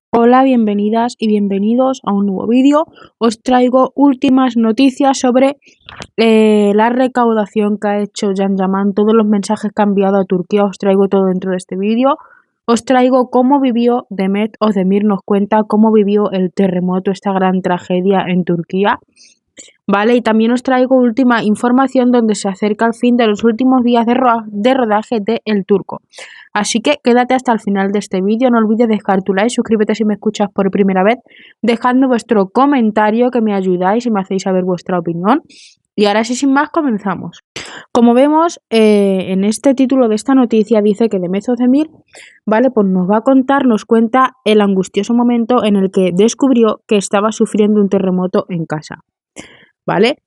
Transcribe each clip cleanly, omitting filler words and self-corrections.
Hola, bienvenidas y bienvenidos a un nuevo vídeo. Os traigo últimas noticias sobre la recaudación que ha hecho Can Yaman, todos los mensajes que ha enviado a Turquía, os traigo todo dentro de este vídeo. Os traigo cómo vivió Demet Özdemir, nos cuenta cómo vivió el terremoto, esta gran tragedia en Turquía. Vale, y también os traigo última información donde se acerca el fin de los últimos días de rodaje de El Turco. Así que quédate hasta el final de este vídeo, no olvides dejar tu like, suscríbete si me escuchas por primera vez, dejadme vuestro comentario que me ayudáis y me hacéis saber vuestra opinión. Y ahora sí, sin más, comenzamos. Como vemos, en este título de esta noticia dice que Demet Özdemir, ¿vale? Pues nos va a contar, nos cuenta el angustioso momento en el que descubrió que estaba sufriendo un terremoto en casa. ¿Vale?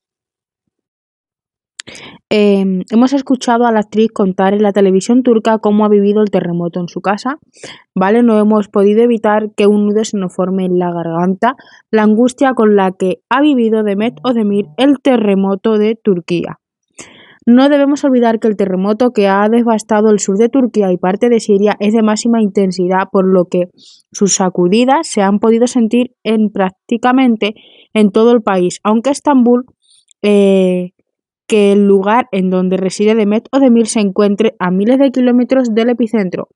Hemos escuchado a la actriz contar en la televisión turca cómo ha vivido el terremoto en su casa, ¿vale? No hemos podido evitar que un nudo se nos forme en la garganta, la angustia con la que ha vivido Demet Özdemir el terremoto de Turquía. No debemos olvidar que el terremoto que ha devastado el sur de Turquía y parte de Siria es de máxima intensidad, por lo que sus sacudidas se han podido sentir prácticamente en todo el país, aunque Estambul, que el lugar en donde reside Demet Özdemir se encuentre a miles de kilómetros del epicentro.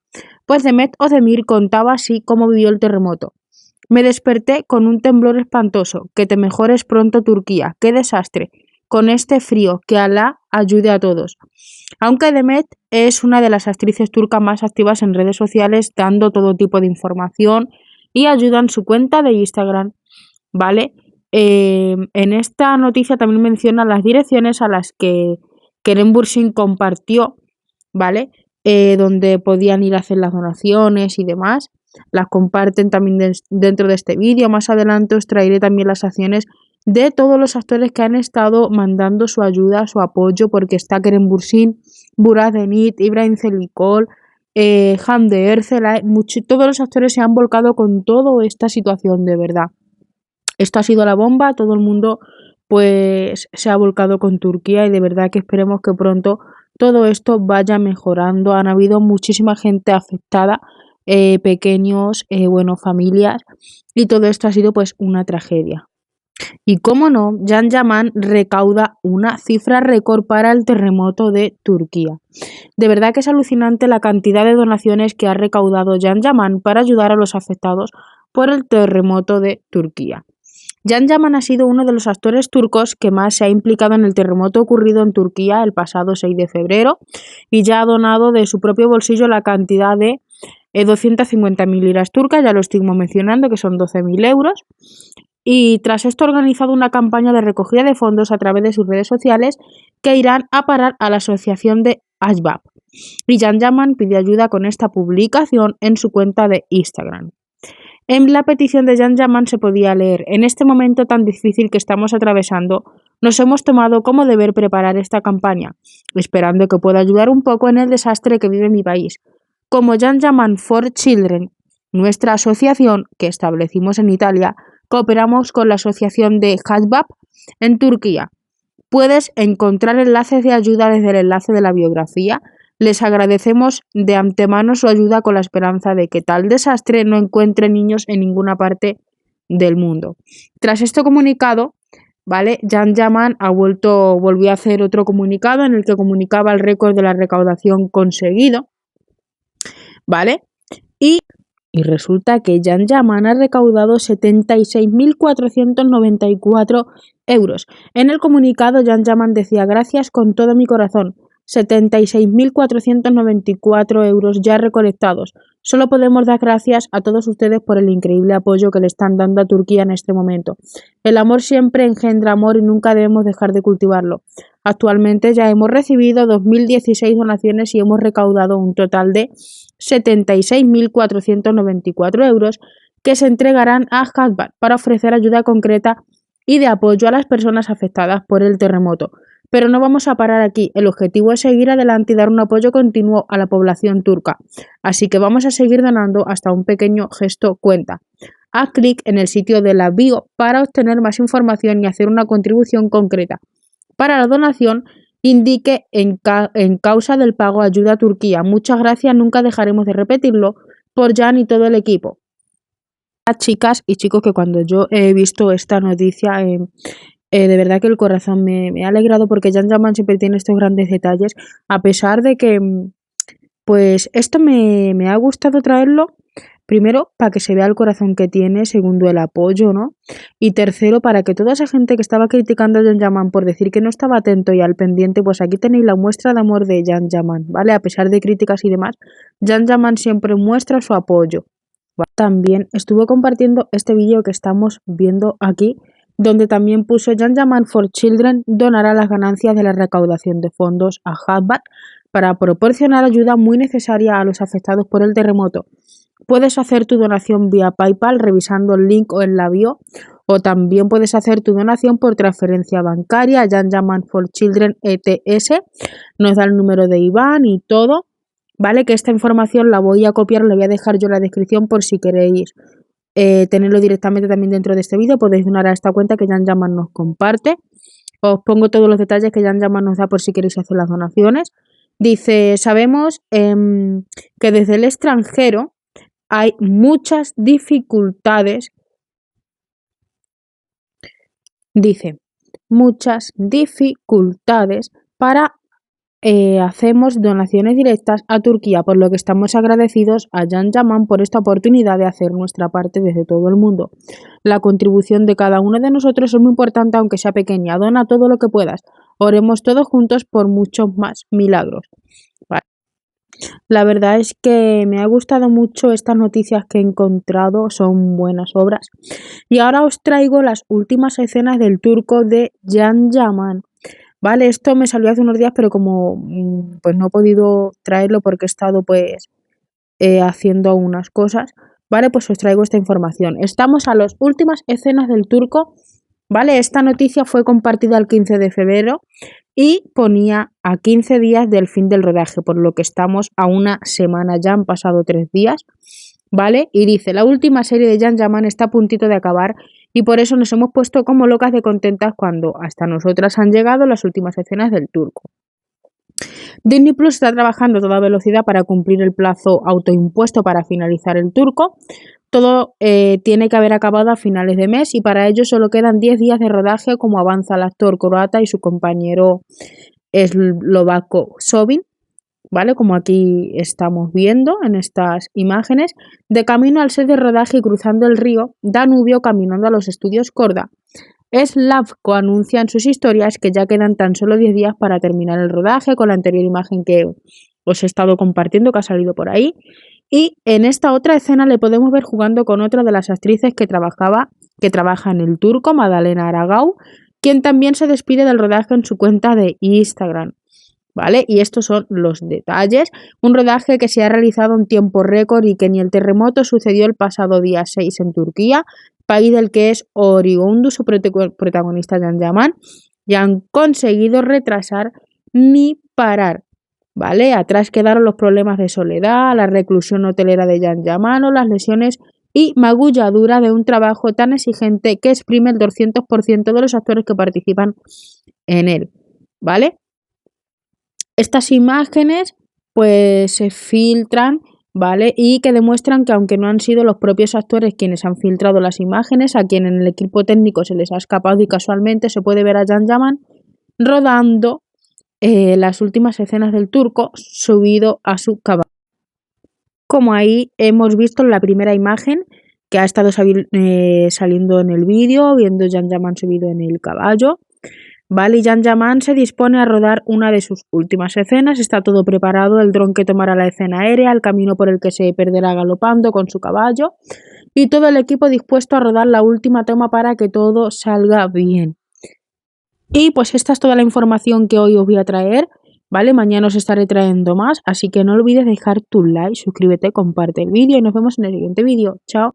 Pues Demet Özdemir contaba así cómo vivió el terremoto. Me desperté con un temblor espantoso. Que te mejores pronto, Turquía. ¡Qué desastre! Con este frío, que Alá ayude a todos. Aunque Demet es una de las actrices turcas más activas en redes sociales, dando todo tipo de información y ayuda en su cuenta de Instagram, ¿vale? En esta noticia también menciona las direcciones a las que Kerem Bürsin compartió, ¿vale? Donde podían ir a hacer las donaciones y demás. Las comparten también dentro de este vídeo. Más adelante os traeré también las acciones de todos los actores que han estado mandando su ayuda, su apoyo, porque está Kerem Bürsin, Burak Denit, Ibrahim Celikol, Hande Erçel, todos los actores se han volcado con toda esta situación, de verdad. Esto ha sido la bomba, todo el mundo pues se ha volcado con Turquía y de verdad que esperemos que pronto todo esto vaya mejorando. Han habido muchísima gente afectada, pequeños, bueno, familias, y todo esto ha sido pues una tragedia. Y cómo no, Can Yaman recauda una cifra récord para el terremoto de Turquía. De verdad que es alucinante la cantidad de donaciones que ha recaudado Can Yaman para ayudar a los afectados por el terremoto de Turquía. Can Yaman ha sido uno de los actores turcos que más se ha implicado en el terremoto ocurrido en Turquía el pasado 6 de febrero y ya ha donado de su propio bolsillo la cantidad de 250.000 liras turcas, ya lo estoy mencionando, que son 12.000 euros. Y tras esto ha organizado una campaña de recogida de fondos a través de sus redes sociales que irán a parar a la asociación de Asbab. Y Can Yaman pide ayuda con esta publicación en su cuenta de Instagram. En la petición de Can Yaman se podía leer: en este momento tan difícil que estamos atravesando, nos hemos tomado como deber preparar esta campaña, esperando que pueda ayudar un poco en el desastre que vive mi país. Como Can Yaman for Children, nuestra asociación, que establecimos en Italia, cooperamos con la asociación de Hasbab en Turquía. Puedes encontrar enlaces de ayuda desde el enlace de la biografía. Les agradecemos de antemano su ayuda con la esperanza de que tal desastre no encuentre niños en ninguna parte del mundo. Tras este comunicado, ¿vale? Can Yaman volvió a hacer otro comunicado en el que comunicaba el récord de la recaudación conseguido, ¿vale? Y resulta que Can Yaman ha recaudado 76.494 euros. En el comunicado, Can Yaman decía: gracias con todo mi corazón. 76.494 euros ya recolectados. Solo podemos dar gracias a todos ustedes por el increíble apoyo que le están dando a Turquía en este momento. El amor siempre engendra amor y nunca debemos dejar de cultivarlo. Actualmente ya hemos recibido 2.016 donaciones y hemos recaudado un total de 76.494 euros que se entregarán a Hasbab para ofrecer ayuda concreta y de apoyo a las personas afectadas por el terremoto. Pero no vamos a parar aquí. El objetivo es seguir adelante y dar un apoyo continuo a la población turca. Así que vamos a seguir donando hasta un pequeño gesto cuenta. Haz clic en el sitio de la bio para obtener más información y hacer una contribución concreta. Para la donación, indique en causa del pago ayuda a Turquía. Muchas gracias, nunca dejaremos de repetirlo, por Can y todo el equipo. A chicas y chicos que cuando yo he visto esta noticia, de verdad que el corazón me ha alegrado porque Jan Yaman siempre tiene estos grandes detalles, a pesar de que, pues esto me ha gustado traerlo. Primero, para que se vea el corazón que tiene, segundo, el apoyo, ¿no? Y tercero, para que toda esa gente que estaba criticando a Jan Yaman por decir que no estaba atento y al pendiente, pues aquí tenéis la muestra de amor de Jan Yaman, ¿vale? A pesar de críticas y demás, Jan Yaman siempre muestra su apoyo. También estuvo compartiendo este vídeo que estamos viendo aquí, donde también puso Jan Yaman for Children donará las ganancias de la recaudación de fondos a Harvard para proporcionar ayuda muy necesaria a los afectados por el terremoto. Puedes hacer tu donación vía PayPal revisando el link o en la bio, o también puedes hacer tu donación por transferencia bancaria. Jan Yaman for Children ETS nos da el número de IBAN y todo. Vale, que esta información la voy a copiar, la voy a dejar yo en la descripción por si queréis tenerlo directamente también dentro de este vídeo. Podéis donar a esta cuenta que Jan Yaman nos comparte. Os pongo todos los detalles que Jan Yaman nos da por si queréis hacer las donaciones. Dice, sabemos que desde el extranjero hay muchas dificultades. Dice, muchas dificultades para hacemos donaciones directas a Turquía, por lo que estamos agradecidos a Jan Yaman por esta oportunidad de hacer nuestra parte desde todo el mundo. La contribución de cada uno de nosotros es muy importante, aunque sea pequeña. Dona todo lo que puedas. Oremos todos juntos por muchos más milagros. Vale. La verdad es que me ha gustado mucho estas noticias que he encontrado, son buenas obras. Y ahora os traigo las últimas escenas del turco de Jan Yaman. Vale, esto me salió hace unos días, pero como pues no he podido traerlo porque he estado pues haciendo unas cosas, vale, pues os traigo esta información. Estamos a las últimas escenas del turco, vale, esta noticia fue compartida el 15 de febrero y ponía a 15 días del fin del rodaje, por lo que estamos a una semana, ya han pasado 3 días, vale, y dice, la última serie de Jan Yaman está a puntito de acabar y por eso nos hemos puesto como locas de contentas cuando hasta nosotras han llegado las últimas escenas del turco. Disney Plus está trabajando a toda velocidad para cumplir el plazo autoimpuesto para finalizar el turco. Todo tiene que haber acabado a finales de mes y para ello solo quedan 10 días de rodaje, como avanza el actor croata y su compañero eslovaco Sobin. ¿Vale? Como aquí estamos viendo en estas imágenes, de camino al set de rodaje y cruzando el río Danubio caminando a los estudios Korda. Slavko anuncia en sus historias que ya quedan tan solo 10 días para terminar el rodaje, con la anterior imagen que os he estado compartiendo, que ha salido por ahí. Y en esta otra escena le podemos ver jugando con otra de las actrices que trabaja en el turco, Madalena Aragao, quien también se despide del rodaje en su cuenta de Instagram. ¿Vale? Y estos son los detalles. Un rodaje que se ha realizado en tiempo récord y que ni el terremoto sucedió el pasado día 6 en Turquía, país del que es oriundo su protagonista Jan Yaman, y han conseguido retrasar ni parar. ¿Vale? Atrás quedaron los problemas de soledad, la reclusión hotelera de Jan Yaman o las lesiones y magulladura de un trabajo tan exigente que exprime el 200% de los actores que participan en él. ¿Vale? Estas imágenes pues se filtran, ¿vale? Y que demuestran que aunque no han sido los propios actores quienes han filtrado las imágenes, a quien en el equipo técnico se les ha escapado y casualmente se puede ver a Jan Yaman rodando las últimas escenas del turco subido a su caballo. Como ahí hemos visto en la primera imagen que ha estado saliendo en el vídeo, viendo Jan Yaman subido en el caballo. Vale, Jan Yaman se dispone a rodar una de sus últimas escenas, está todo preparado, el dron que tomará la escena aérea, el camino por el que se perderá galopando con su caballo y todo el equipo dispuesto a rodar la última toma para que todo salga bien. Y pues esta es toda la información que hoy os voy a traer, ¿vale? Mañana os estaré trayendo más, así que no olvides dejar tu like, suscríbete, comparte el vídeo y nos vemos en el siguiente vídeo. Chao.